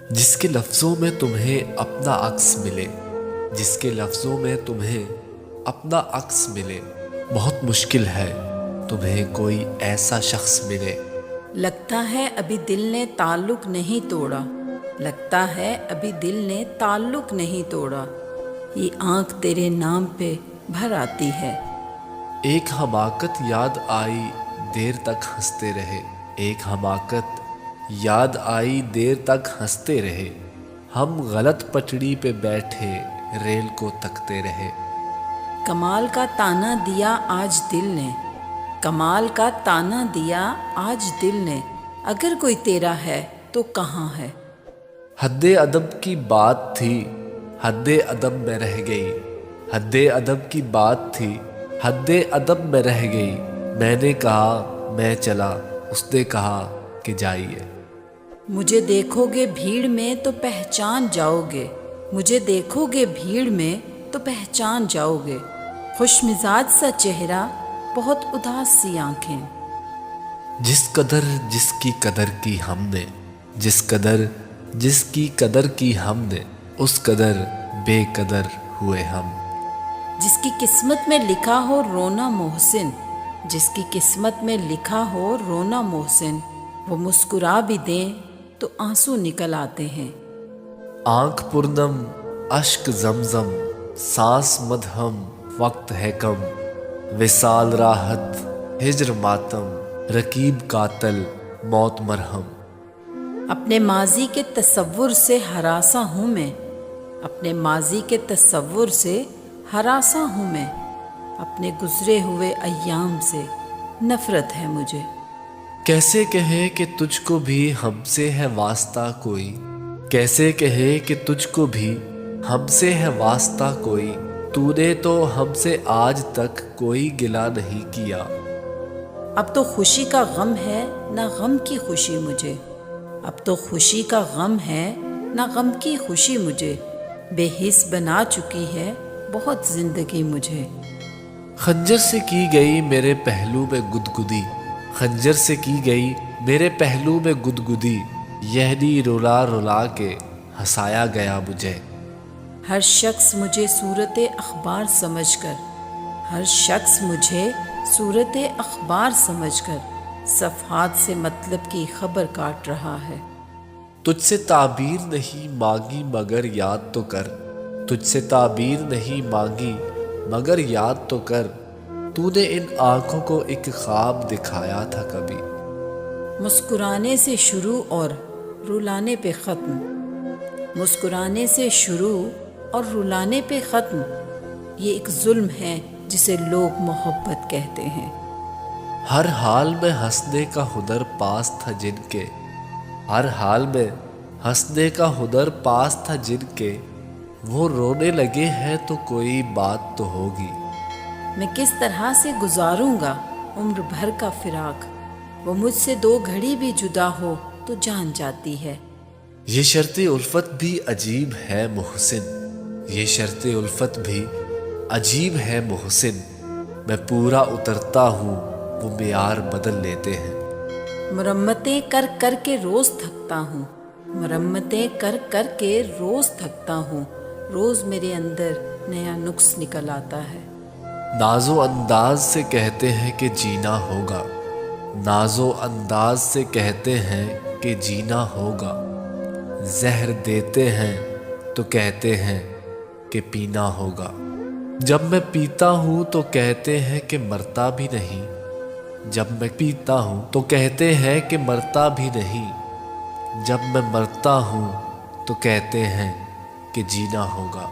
جس کے لفظوں میں تمہیں اپنا عکس ملے، جس کے لفظوں میں تمہیں اپنا عکس ملے، بہت مشکل ہے تمہیں کوئی ایسا شخص ملے۔ لگتا ہے ابھی دل نے تعلق نہیں توڑا، لگتا ہے ابھی دل نے تعلق نہیں توڑا، یہ آنکھ تیرے نام پہ بھر آتی ہے۔ ایک حماقت یاد آئی دیر تک ہنستے رہے، ایک حماقت یاد آئی دیر تک ہنستے رہے، ہم غلط پٹڑی پہ بیٹھے ریل کو تکتے رہے۔ کمال کا تانا دیا آج دل نے، کمال کا تانا دیا آج دل نے، اگر کوئی تیرا ہے تو کہاں ہے؟ حد ادب کی بات تھی حد ادب میں رہ گئی، حد ادب کی بات تھی حد ادب میں رہ گئی، میں نے کہا میں چلا، اس نے کہا کہ جائیے۔ مجھے دیکھو گے بھیڑ میں تو پہچان جاؤ گے، مجھے دیکھو گے بھیڑ میں تو پہچان جاؤ گے، خوش مزاج سا چہرہ، بہت اداس سی آنکھیں۔ جس کی قدر کی ہم نے، جس کی قدر کی ہم نے، اس قدر بے قدر ہوئے ہم۔ جس کی قسمت میں لکھا ہو رونا محسن، جس کی قسمت میں لکھا ہو رونا محسن، وہ مسکرا بھی دیں تو آنسو نکل آتے ہیں۔ آنکھ پرنم اشک زمزم، سانس مدہم وقت ہے کم، وصال راحت ہجر ماتم، رقیب قاتل موت مرہم۔ اپنے ماضی کے تصور سے ہراساں ہوں میں، اپنے ماضی کے تصور سے ہراساں ہوں میں، اپنے گزرے ہوئے ایام سے نفرت ہے مجھے۔ کیسے کہیں کہ تجھ کو بھی ہم سے ہے واسطہ کوئی، کیسے کہیں کہ تجھ کو بھی ہم سے ہے واسطہ کوئی، تو نے تو ہم سے آج تک کوئی گلہ نہیں کیا۔ اب تو خوشی کا غم ہے نہ غم کی خوشی مجھے، اب تو خوشی کا غم ہے نہ غم کی خوشی مجھے، بے حس بنا چکی ہے بہت زندگی مجھے۔ خنجر سے کی گئی میرے پہلو میں گدگدی، خنجر سے کی گئی میرے پہلو میں گدگدی، یعنی رلا رلا کے ہنسایا گیا مجھے۔ ہر شخص مجھے صورت اخبار سمجھ کر، ہر شخص مجھے صورت اخبار سمجھ کر، صفحات سے مطلب کی خبر کاٹ رہا ہے۔ تجھ سے تعبیر نہیں مانگی مگر یاد تو کر، تجھ سے تعبیر نہیں مانگی مگر یاد تو کر، تو نے ان آنکھوں کو ایک خواب دکھایا تھا کبھی۔ مسکرانے سے شروع اور رلانے پہ ختم، مسکرانے سے شروع اور رلانے پہ ختم، یہ ایک ظلم ہے جسے لوگ محبت کہتے ہیں۔ ہر حال میں ہنسنے کا ہنر پاس تھا جن کے، ہر حال میں ہنسنے کا ہنر پاس تھا جن کے، وہ رونے لگے ہیں تو کوئی بات تو ہوگی۔ میں کس طرح سے گزاروں گا عمر بھر کا فراق، وہ مجھ سے 2 گھڑی بھی جدا ہو تو جان جاتی ہے۔ یہ شرط الفت بھی عجیب ہے محسن، یہ شرط الفت بھی عجیب ہے محسن، میں پورا اترتا ہوں وہ معیار بدل لیتے ہیں۔ مرمتیں کر کر کے روز تھکتا ہوں، مرمتیں کر کر کے روز تھکتا ہوں، روز میرے اندر نیا نقص نکل آتا ہے۔ ناز و انداز سے کہتے ہیں کہ جینا ہوگا، ناز و انداز سے کہتے ہیں کہ جینا ہوگا، زہر دیتے ہیں تو کہتے ہیں کہ پینا ہوگا، جب میں پیتا ہوں تو کہتے ہیں کہ مرتا بھی نہیں، جب میں پیتا ہوں تو کہتے ہیں کہ مرتا بھی نہیں، جب میں مرتا ہوں تو کہتے ہیں کہ جینا ہوگا۔